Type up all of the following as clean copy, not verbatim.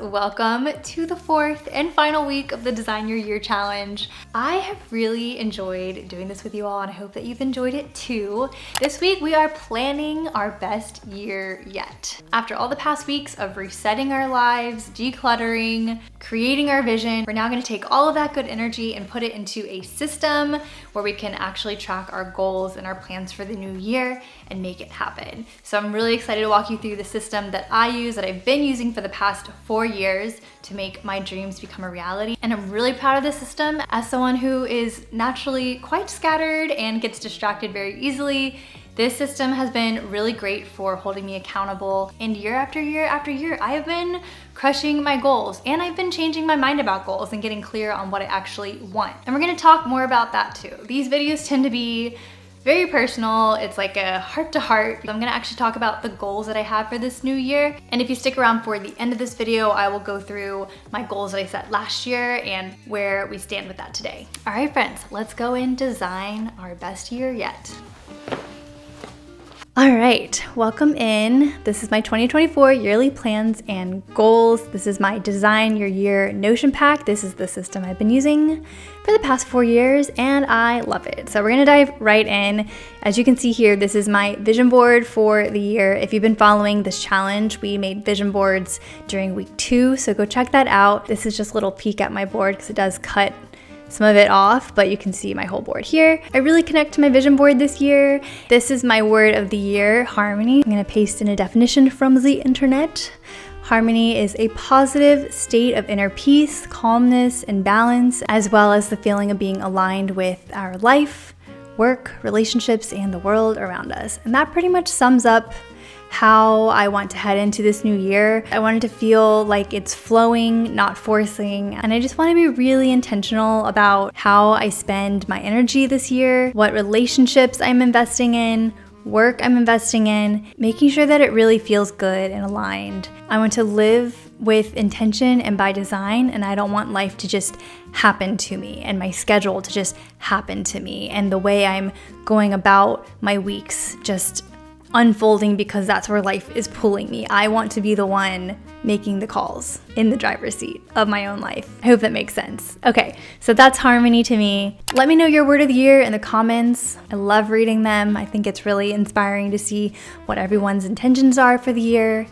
welcome to the fourth and final week of the Design Your Year Challenge. I have really enjoyed doing this with you all and I hope that you've enjoyed it too. This week we are planning our best year yet. After all the past weeks of resetting our lives, decluttering, creating our vision, we're now going to take all of that good energy and put it into a system where we can actually track our goals and our plans for the new year and make it happen. So I'm really excited to walk you through the system that I use, that I've been using for the past 4 years to make my dreams become a reality. And I'm really proud of this system as someone who is naturally quite scattered and gets distracted very easily. This system has been really great for holding me accountable, and year after year after year, I have been crushing my goals, and I've been changing my mind about goals and getting clear on what I actually want. And we're gonna talk more about that too. These videos tend to be very personal. It's like a heart to heart. I'm gonna actually talk about the goals that I have for this new year. And if you stick around for the end of this video, I will go through my goals that I set last year and where we stand with that today. All right, friends, let's go and design our best year yet. All right, welcome in. This is my 2024 yearly plans and goals. This is my Design Your Year Notion pack. This is the system I've been using for the past 4 years and I love it. So we're gonna dive right in. As you can see here, this is my vision board for the year. If you've been following this challenge, we made vision boards during week 2, so go check that out. This is just a little peek at my board because it does cut some of it off, but you can see my whole board here. I really connect to my vision board this year. This is my word of the year, harmony. I'm gonna paste in a definition from the internet. Harmony is a positive state of inner peace, calmness, and balance, as well as the feeling of being aligned with our life, work, relationships, and the world around us. And that pretty much sums up how I want to head into this new year. I want it to feel like it's flowing, not forcing, and I just want to be really intentional about how I spend my energy this year, what relationships I'm investing in, work I'm investing in, making sure that it really feels good and aligned. I want to live with intention and by design, and I don't want life to just happen to me and my schedule to just happen to me and the way I'm going about my weeks just unfolding because that's where life is pulling me. I want to be the one making the calls in the driver's seat of my own life. I hope that makes sense. Okay, so that's harmony to me. Let me know your word of the year in the comments. I love reading them. I think it's really inspiring to see what everyone's intentions are for the year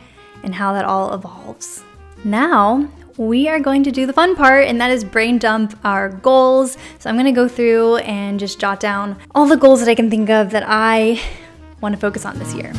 and how that all evolves. Now, we are going to do the fun part, and that is brain dump our goals. So I'm gonna go through and just jot down all the goals that I can think of that I want to focus on this year.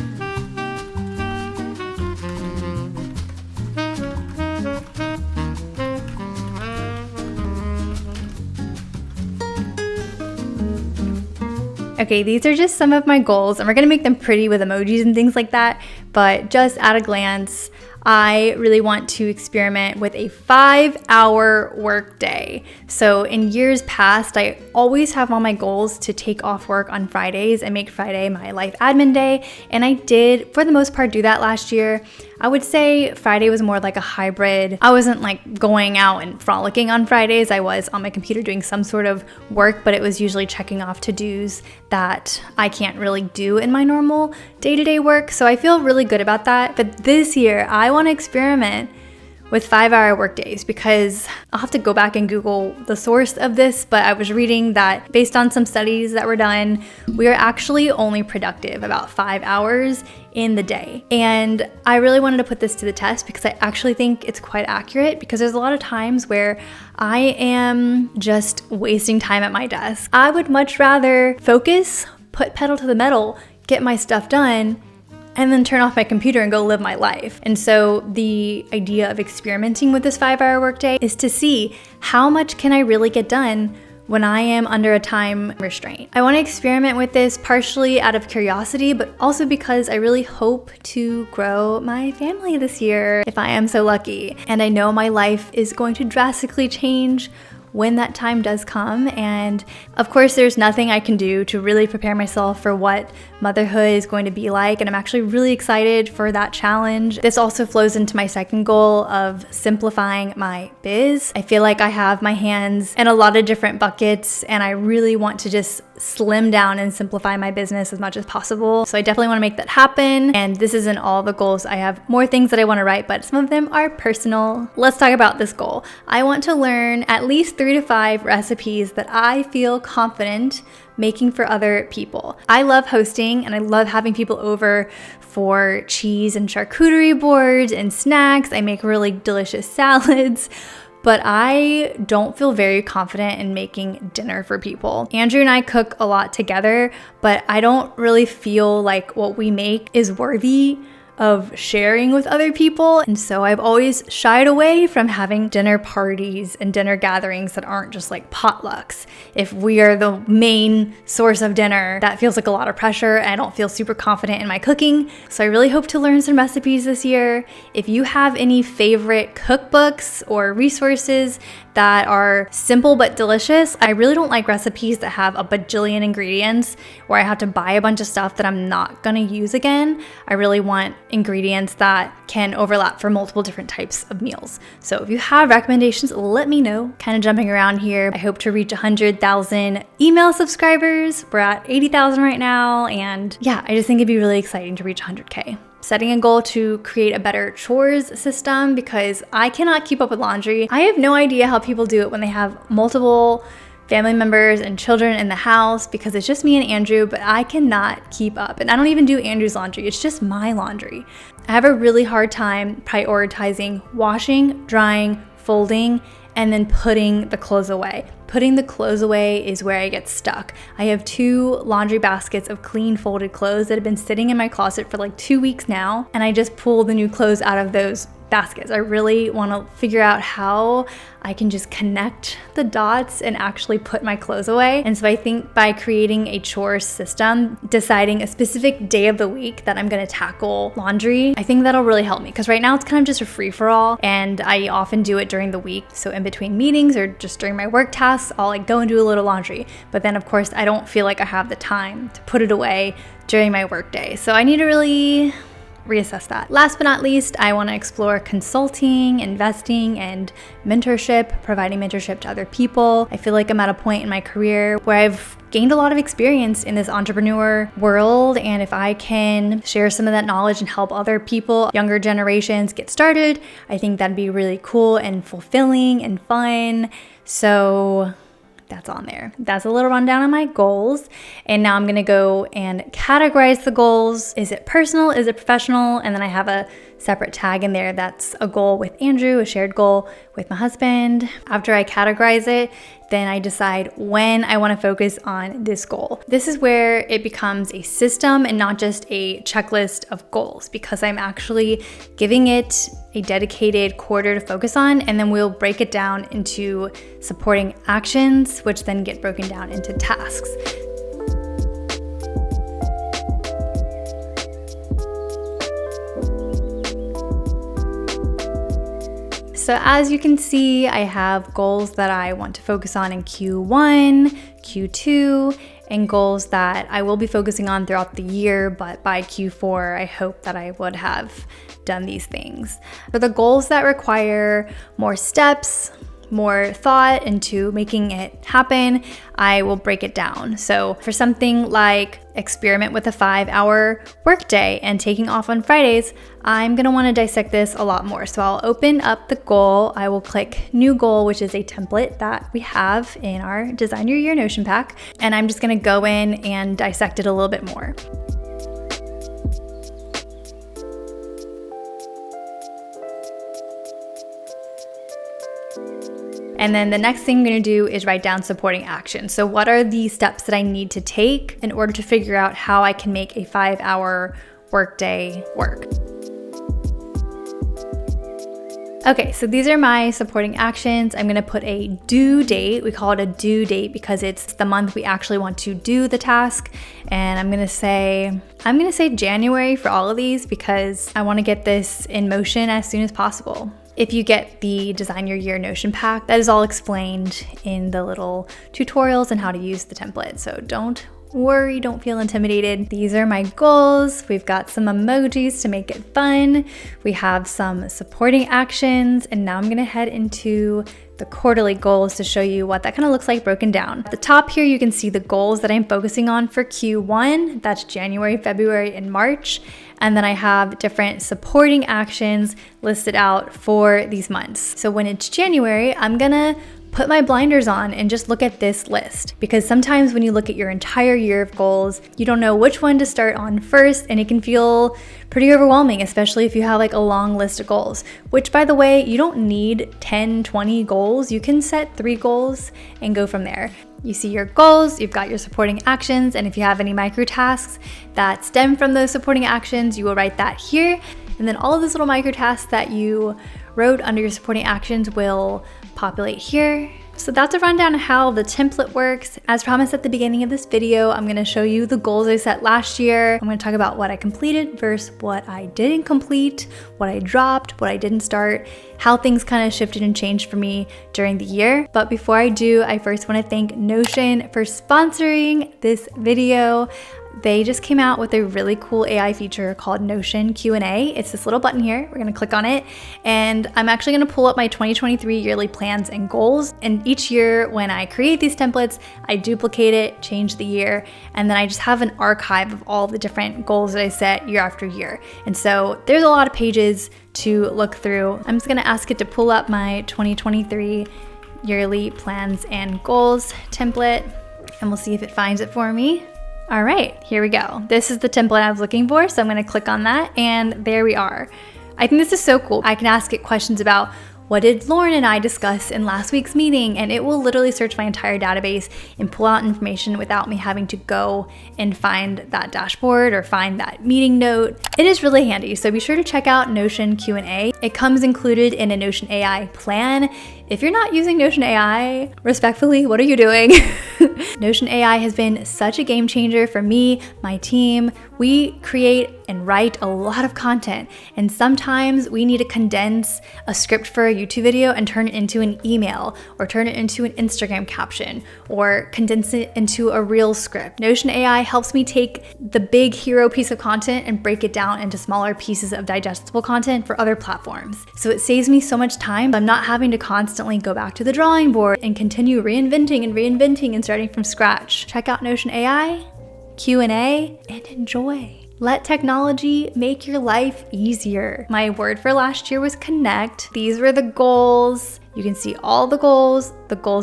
Okay, these are just some of my goals, and we're gonna make them pretty with emojis and things like that, but just at a glance, I really want to experiment with a 5-hour work day. So in years past, I always have all my goals to take off work on Fridays and make Friday my life admin day. And I did, for the most part, do that last year. I would say Friday was more like a hybrid. I wasn't like going out and frolicking on Fridays. I was on my computer doing some sort of work, but it was usually checking off to-dos that I can't really do in my normal day-to-day work. So I feel really good about that. But this year, I want to experiment with 5-hour work days because I'll have to go back and Google the source of this, but I was reading that based on some studies that were done, we are actually only productive about 5 hours in the day. And I really wanted to put this to the test because I actually think it's quite accurate, because there's a lot of times where I am just wasting time at my desk. I would much rather focus, put pedal to the metal, get my stuff done, and then turn off my computer and go live my life. And so the idea of experimenting with this 5-hour workday is to see how much can I really get done when I am under a time restraint. I want to experiment with this partially out of curiosity, but also because I really hope to grow my family this year, if I am so lucky. And I know my life is going to drastically change when that time does come. And of course, there's nothing I can do to really prepare myself for what motherhood is going to be like. And I'm actually really excited for that challenge. This also flows into my second goal of simplifying my biz. I feel like I have my hands in a lot of different buckets and I really want to just slim down and simplify my business as much as possible. So I definitely want to make that happen. And this isn't all the goals. I have more things that I want to write, but some of them are personal. Let's talk about this goal. I want to learn at least 3 to 5 recipes that I feel confident making for other people. I love hosting and I love having people over for cheese and charcuterie boards and snacks. I make really delicious salads, but I don't feel very confident in making dinner for people. Andrew and I cook a lot together, but I don't really feel like what we make is worthy of sharing with other people. And so I've always shied away from having dinner parties and dinner gatherings that aren't just like potlucks. If we are the main source of dinner, that feels like a lot of pressure and I don't feel super confident in my cooking. So I really hope to learn some recipes this year. If you have any favorite cookbooks or resources that are simple but delicious, I really don't like recipes that have a bajillion ingredients where I have to buy a bunch of stuff that I'm not gonna use again. I really want ingredients that can overlap for multiple different types of meals. So if you have recommendations, let me know. Kind of jumping around here. I hope to reach 100,000 email subscribers. We're at 80,000 right now. And yeah, I just think it'd be really exciting to reach 100K. Setting a goal to create a better chores system because I cannot keep up with laundry. I have no idea how people do it when they have multiple family members and children in the house because it's just me and Andrew, but I cannot keep up. And I don't even do Andrew's laundry, it's just my laundry. I have a really hard time prioritizing washing, drying, folding, and then putting the clothes away. Putting the clothes away is where I get stuck. I have 2 laundry baskets of clean folded clothes that have been sitting in my closet for like 2 weeks now, and I just pull the new clothes out of those baskets. I really want to figure out how I can just connect the dots and actually put my clothes away. And so I think by creating a chore system, deciding a specific day of the week that I'm going to tackle laundry, I think that'll really help me because right now it's kind of just a free-for-all and I often do it during the week. So in between meetings or just during my work tasks, I'll like go and do a little laundry. But then of course I don't feel like I have the time to put it away during my work day. So I need to really reassess that. Last but not least, I want to explore consulting, investing, and mentorship, providing mentorship to other people. I feel like I'm at a point in my career where I've gained a lot of experience in this entrepreneur world, and if I can share some of that knowledge and help other people, younger generations, get started, I think that'd be really cool and fulfilling and fun. So that's on there. That's a little rundown on my goals. And now I'm going to go and categorize the goals. Is it personal? Is it professional? And then I have a separate tag in there that's a goal with Andrew, a shared goal with my husband. After I categorize it, then I decide when I want to focus on this goal. This is where it becomes a system and not just a checklist of goals because I'm actually giving it a dedicated quarter to focus on, and then we'll break it down into supporting actions, which then get broken down into tasks. So as you can see, I have goals that I want to focus on in Q1, Q2, and goals that I will be focusing on throughout the year, but by Q4, I hope that I would have done these things. For the goals that require more steps, more thought into making it happen, I will break it down. So for something like experiment with a 5-hour workday and taking off on Fridays, I'm gonna wanna dissect this a lot more. So I'll open up the goal, I will click new goal, which is a template that we have in our Design Your Year Notion pack. And I'm just gonna go in and dissect it a little bit more. And then the next thing I'm gonna do is write down supporting action. So what are the steps that I need to take in order to figure out how I can make a 5-hour workday work? Okay, so these are my supporting actions. I'm gonna put a due date. We call it a due date because it's the month we actually want to do the task. And I'm gonna say January for all of these because I wanna get this in motion as soon as possible. If you get the Design Your Year Notion pack, that is all explained in the little tutorials and how to use the template. So don't worry, don't feel intimidated. These are my goals. We've got some emojis to make it fun. We have some supporting actions, and now I'm gonna head into the quarterly goals to show you what that kind of looks like broken down. At the top here, you can see the goals that I'm focusing on for Q1. That's January, February, and March. And then I have different supporting actions listed out for these months. So when it's January, I'm gonna put my blinders on and just look at this list, because sometimes when you look at your entire year of goals, you don't know which one to start on first, and it can feel pretty overwhelming, especially if you have like a long list of goals, which by the way, you don't need 10, 20 goals. You can set 3 goals and go from there. You see your goals, you've got your supporting actions, and if you have any micro tasks that stem from those supporting actions, you will write that here. And then all of those little micro tasks that you wrote under your supporting actions will populate here. So that's a rundown of how the template works. As promised at the beginning of this video, I'm gonna show you the goals I set last year. I'm gonna talk about what I completed versus what I didn't complete, what I dropped, what I didn't start, how things kind of shifted and changed for me during the year. But before I do, I first wanna thank Notion for sponsoring this video. They just came out with a really cool AI feature called Notion Q&A. It's this little button here. We're gonna click on it, and I'm actually gonna pull up my 2023 yearly plans and goals. And each year when I create these templates, I duplicate it, change the year, and then I just have an archive of all the different goals that I set year after year. And so there's a lot of pages to look through. I'm just gonna ask it to pull up my 2023 yearly plans and goals template, and we'll see if it finds it for me. All right, here we go. This is the template I was looking for, so I'm gonna click on that, and there we are. I think this is so cool. I can ask it questions about what did Lauren and I discuss in last week's meeting, and it will literally search my entire database and pull out information without me having to go and find that dashboard or find that meeting note. It is really handy, so be sure to check out Notion Q&A. It comes included in a Notion AI plan. If you're not using Notion AI, respectfully, what are you doing? Notion AI has been such a game changer for me, my team. We create and write a lot of content, and sometimes we need to condense a script for a YouTube video and turn it into an email, or turn it into an Instagram caption, or condense it into a real script. Notion AI helps me take the big hero piece of content and break it down into smaller pieces of digestible content for other platforms. So it saves me so much time. I'm not having to constantly go back to the drawing board and continue reinventing and starting from scratch. Check out Notion AI, Q&A, and enjoy. Let technology make your life easier. My word for last year was connect. These were the goals. You can see all the goals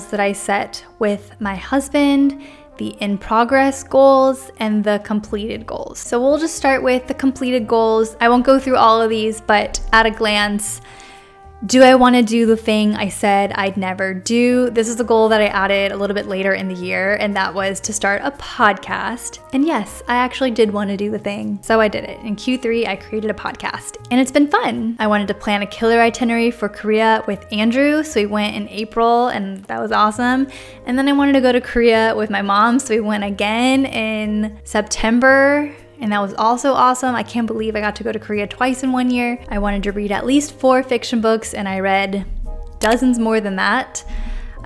that I set with my husband, the in progress goals, and the completed goals. So we'll just start with the completed goals. I won't go through all of these, but at a glance, do I want to do the thing I said I'd never do? This is a goal that I added a little bit later in the year, and that was to start a podcast. And yes, I actually did want to do the thing, so I did it. In Q3, I created a podcast, and it's been fun. I wanted to plan a killer itinerary for Korea with Andrew, so we went in April, and that was awesome. And then I wanted to go to Korea with my mom, so we went again in September. And that was also awesome. I can't believe I got to go to Korea twice in 1 year. I wanted to read at least 4 fiction books, and I read dozens more than that.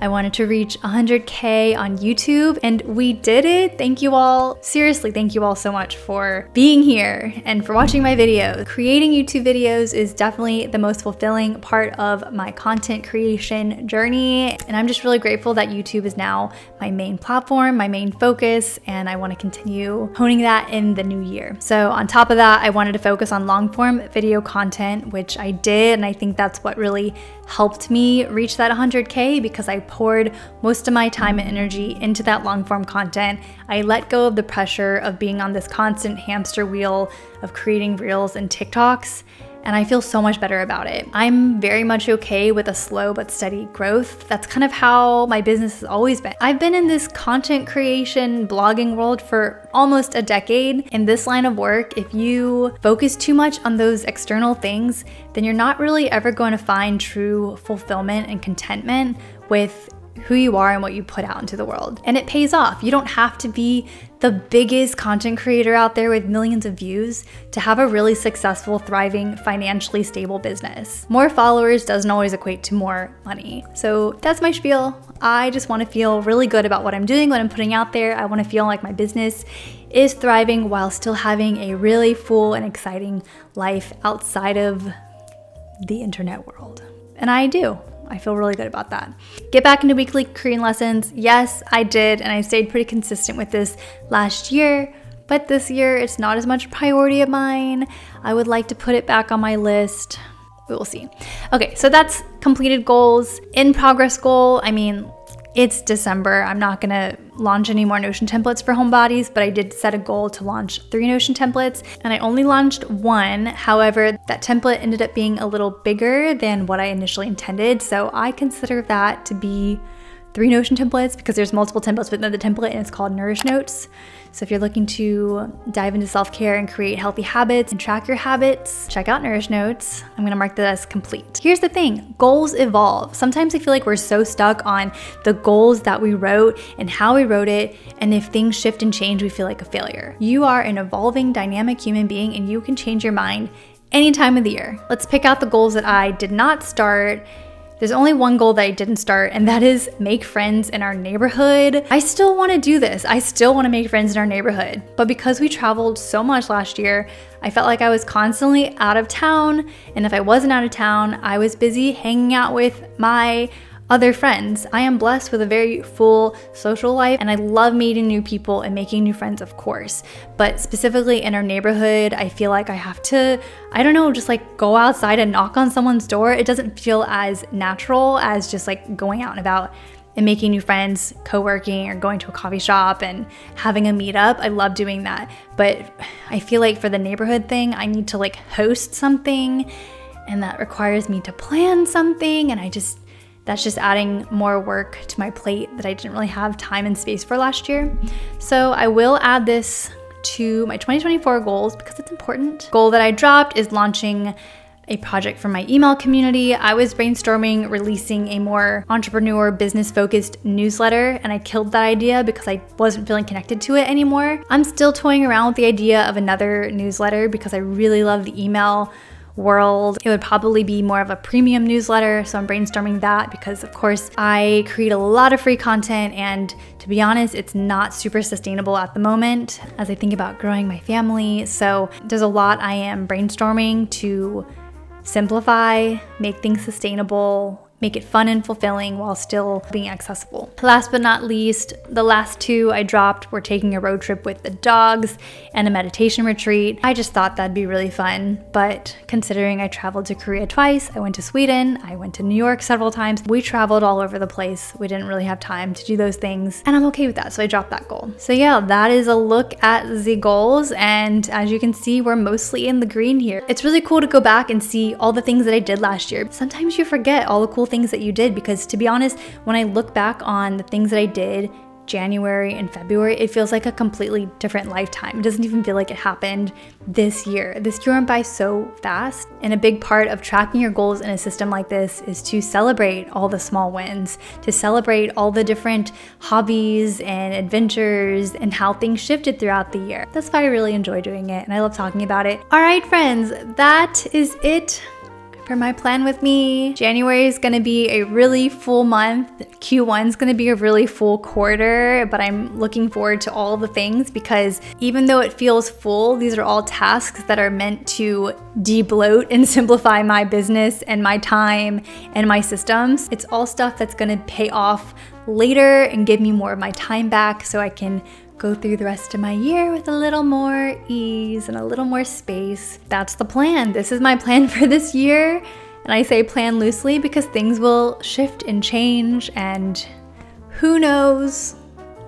I wanted to reach 100K on YouTube, and we did it. Thank you all. Seriously, thank you all so much for being here and for watching my videos. Creating YouTube videos is definitely the most fulfilling part of my content creation journey, and I'm just really grateful that YouTube is now my main platform, my main focus, and I want to continue honing that in the new year. So on top of that, I wanted to focus on long-form video content, which I did, and I think that's what really helped me reach that 100K, because I poured most of my time and energy into that long form content. I let go of the pressure of being on this constant hamster wheel of creating reels and TikToks, and I feel so much better about it. I'm very much okay with a slow but steady growth. That's kind of how my business has always been. I've been in this content creation, blogging world for almost a decade. In this line of work, if you focus too much on those external things, then you're not really ever going to find true fulfillment and contentment with who you are and what you put out into the world. And it pays off. You don't have to be the biggest content creator out there with millions of views to have a really successful, thriving, financially stable business. More followers doesn't always equate to more money. So that's my spiel. I just want to feel really good about what I'm doing, what I'm putting out there. I want to feel like my business is thriving while still having a really full and exciting life outside of the internet world. And I do. I feel really good about that. Get back into weekly Korean lessons. Yes, I did, and I stayed pretty consistent with this last year, but this year it's not as much a priority of mine. I would like to put it back on my list. We will see. Okay, so that's completed goals. In progress goal, I mean, it's December. I'm not gonna launch any more Notion templates for Homebodies, but I did set a goal to launch 3 Notion templates, and I only launched 1. However, that template ended up being a little bigger than what I initially intended, so I consider that to be 3 Notion templates because there's multiple templates within the template, and it's called Nourish Notes. So if you're looking to dive into self-care and create healthy habits and track your habits, check out Nourish Notes. I'm gonna mark that as complete. Here's the thing, goals evolve. Sometimes I feel like we're so stuck on the goals that we wrote and how we wrote it, and if things shift and change, we feel like a failure. You are an evolving, dynamic human being, and you can change your mind any time of the year. Let's pick out the goals that I did not start. There's only one goal that I didn't start, and that is make friends in our neighborhood. I still want to do this. I still want to make friends in our neighborhood. But because we traveled so much last year, I felt like I was constantly out of town. And if I wasn't out of town, I was busy hanging out with my other friends. I am blessed with a very full social life, and I love meeting new people and making new friends, of course. But specifically in our neighborhood, I feel like I have to, I don't know, just like go outside and knock on someone's door. It doesn't feel as natural as just like going out and about and making new friends, co-working, or going to a coffee shop and having a meetup. I love doing that. But I feel like for the neighborhood thing, I need to like host something, and that requires me to plan something, and that's just adding more work to my plate that I didn't really have time and space for last year. So I will add this to my 2024 goals because it's important. Goal that I dropped is launching a project for my email community. I was brainstorming releasing a more entrepreneur business focused newsletter, and I killed that idea because I wasn't feeling connected to it anymore. I'm still toying around with the idea of another newsletter because I really love the email world. It would probably be more of a premium newsletter, so I'm brainstorming that because of course I create a lot of free content, and to be honest, it's not super sustainable at the moment as I think about growing my family. So there's a lot I am brainstorming to simplify, make things sustainable, make it fun and fulfilling while still being accessible. Last but not least, the last 2 I dropped were taking a road trip with the dogs and a meditation retreat. I just thought that'd be really fun, but considering I traveled to Korea twice, I went to Sweden, I went to New York several times, we traveled all over the place. We didn't really have time to do those things, and I'm okay with that, so I dropped that goal. So yeah, that is a look at the goals, and as you can see, we're mostly in the green here. It's really cool to go back and see all the things that I did last year. Sometimes you forget all the cool things that you did, because to be honest, when I look back on the things that I did January and February, it feels like a completely different lifetime. It doesn't even feel like it happened this year. This year went by so fast, and a big part of tracking your goals in a system like this is to celebrate all the small wins, to celebrate all the different hobbies and adventures and how things shifted throughout the year. That's why I really enjoy doing it, and I love talking about it. All right, friends, that is it for my plan with me. January is gonna be a really full month. Q1 is gonna be a really full quarter, but I'm looking forward to all the things because even though it feels full, these are all tasks that are meant to de-bloat and simplify my business and my time and my systems. It's all stuff that's gonna pay off later and give me more of my time back so I can go through the rest of my year with a little more ease and a little more space. That's the plan. This is my plan for this year. And I say plan loosely because things will shift and change, and who knows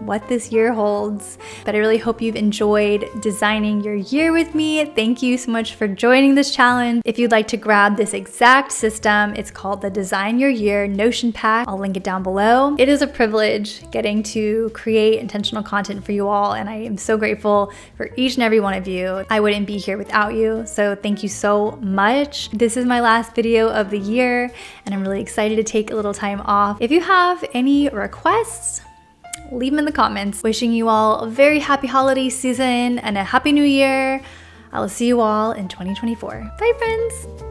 what this year holds. But I really hope you've enjoyed designing your year with me. Thank you so much for joining this challenge. If you'd like to grab this exact system, it's called the Design Your Year Notion Pack. I'll link it down below. It is a privilege getting to create intentional content for you all, and I am so grateful for each and every one of you. I wouldn't be here without you, so thank you so much. This is my last video of the year, and I'm really excited to take a little time off. If you have any requests, leave them in the comments. Wishing you all a very happy holiday season and a happy new year. I will see you all in 2024. Bye, friends.